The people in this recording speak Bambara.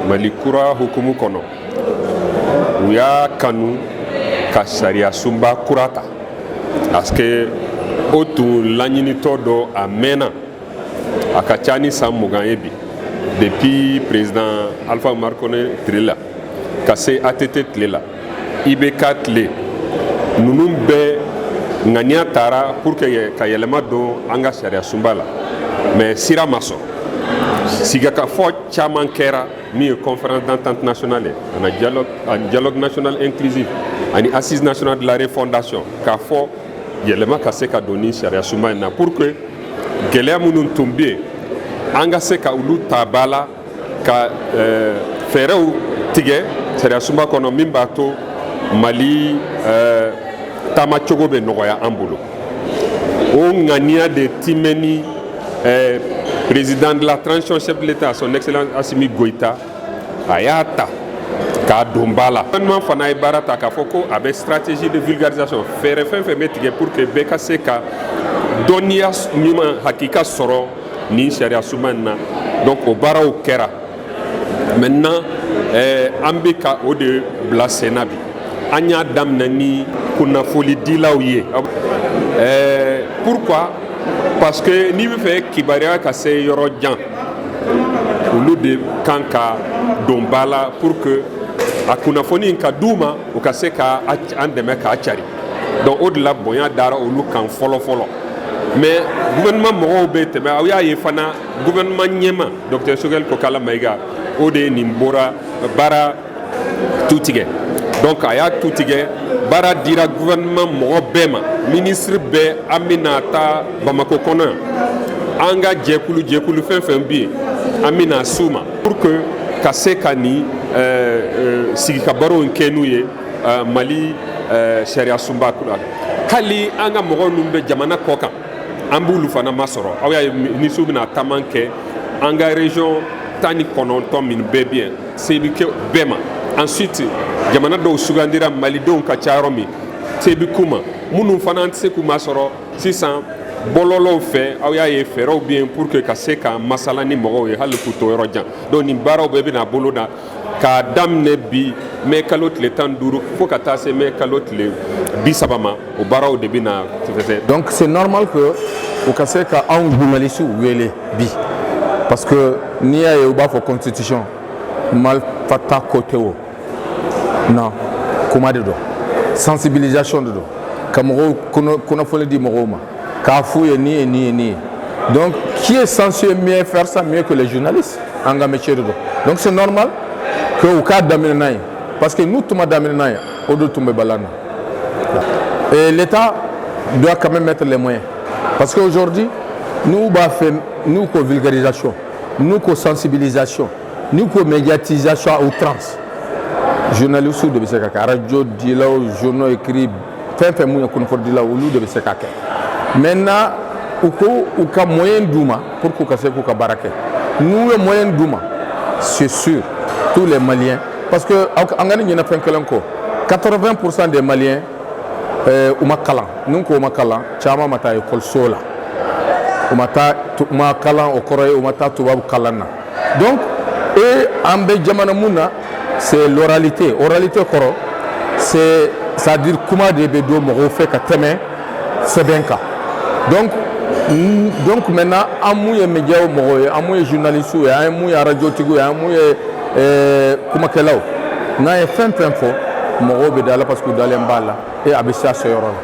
Mali kura hukumu kɔnɔ u y'a kanu ka sariya sunba kura ta parce que o tun laɲinitɔ dɔ a mɛnna a ka ca ni san 20 ye bi depuis président Alpha Oumar Konɛ tile la ka se ATT tile la IBK tile ninnu bɛɛ ŋaniya taara pour que ka yɛlɛma don an ka sariya sunba la mais sira ma sɔrɔ sigikafɔ caman kɛra min ye conférence d'entente nationale ani dialogue national inclusif ani assise nationale de la refondation k'a fɔ yɛlɛma ka se ka don ni sariya sunba in na pour que gɛlɛya minnu tun bɛ yen an ka se ka olu ta ba la ka fɛɛrɛw tigɛ sariya sunba kɔnɔ min b'a to Mali taama cogo bɛ nɔgɔya an bolo o ŋaniya de timɛni président de la transition chef de l'État son excellence Assimi Goïta a y'a ta k'a don ba la gouvernement fana ye baara ta k'a fɔ ko a bɛ stratégie de vulgarisation fɛɛrɛ fɛn fɛn bɛ tigɛ pour que bɛɛ ka se ka dɔnniya ɲuman hakika sɔrɔ ni sariya sunba in na donc o baaraw kɛra maintenant an bɛ ka o de bila sen na bi an y'a daminɛ ni kunnafonidilaw ye pourquoi parce que n'i bɛ fɛ kibaruya ka se yɔrɔ jan olu de kan ka don ba la pour que a kunnafoni ka d'u ma u ka se ka an dɛmɛ k'a cari donc o de la bonya dara olu kan fɔlɔ fɔlɔ mais gouvernement mɔgɔw bɛ tɛmɛ aw y'a ye fana gouvernement ɲɛma docteur Sogɛl Kokala Mayiga o de ye nin bɔra baara tu tigɛ donc a y'a tu tigɛ baara dira gouvernement mɔgɔ bɛɛ ma ministre bɛɛ an bɛna taa Bamako kɔnɔ yan an ka jɛkulu fɛn fɛn bɛ yen an bɛna s'u ma pour que ka se ka nin sigikabarow kɛ n'u ye Mali sariya sunba kura hali an ka mɔgɔ ninnu bɛ jamana kɔ kan an b'olu fana masɔrɔ aw y'a ye ministre bɛna taama kɛ an ka région 19 minnu bɛɛ bɛ yen se bɛ kɛ bɛɛ ma ensuite jamana dɔw sugandira malidenw ka ca yɔrɔ min se bɛ k'u ma minnu fana tɛ se k'u masɔrɔ sisan bɔlɔlɔw fɛ aw y'a ye fɛɛrɛw bɛ yen pour que ka se ka masala ni mɔgɔw ye hali k'u to yɔrɔ jan donc nin baaraw bɛɛ bɛna bolo da k'a daminɛ bi mai kalo tile 15 fo ka taa se mai kalo tile 30 ma o baaraw de bɛna fɛsɛ. Donc c'est normal que o ka se ka anw journalistes wele bi parce que n'i y'a ye u b'a fɔ constitution malfata ko tɛ o non kuma de don sensibilisation de don ka mɔgɔw kunnafoni di mɔgɔw ma k'a f'u ye nin ye nin ye nin ye donc qui est censé mieux faire ça mieux que les journalistes an ka métier de don donc c'est normal que u k'a daminɛ n'a ye parce que n'u tun ma daminɛ n'a ye o de tun bɛ balan na et l'État doit quand même mettre les moyens parce qu'aujourd'hui nous b'a fait nous ko vulgarisation nous ko sensibilisation nous ko médiatisation à outrance journalistes de bɛ se ka kɛ radio dilaw journaux écrits fɛn fɛn mun ye kunnafoni dilaw olu de bɛ se ka kɛ maintenant u ko u ka moyen d'u ma pour k'u ka se k'u ka baara kɛ n'u ye moyen d'u ma c'est sûr tous les Maliens parce que an ka nin ɲinɛ fɛn kelen kɔ 80% des Maliens u ma kalan n'u ko u ma kalan caman ma taa école la u ma kalan o kɔrɔ ye u ma taa tubabu kalan na donc an bɛ jamana mun na c'est l'oralité kɔrɔ c'est-à-dire kuma de bɛ don mɔgɔw fɛ ka tɛmɛ sɛbɛn kan donc maintenant an mun ye médiaw mɔgɔw ye an mun ye journalistes ye an mun ye radiotigiw ye an mun ye kumakɛlaw n'an ye fɛn fɛn fɔ mɔgɔw bɛ da la parce que u dalen b'a la et a bɛ se a se yɔrɔ la.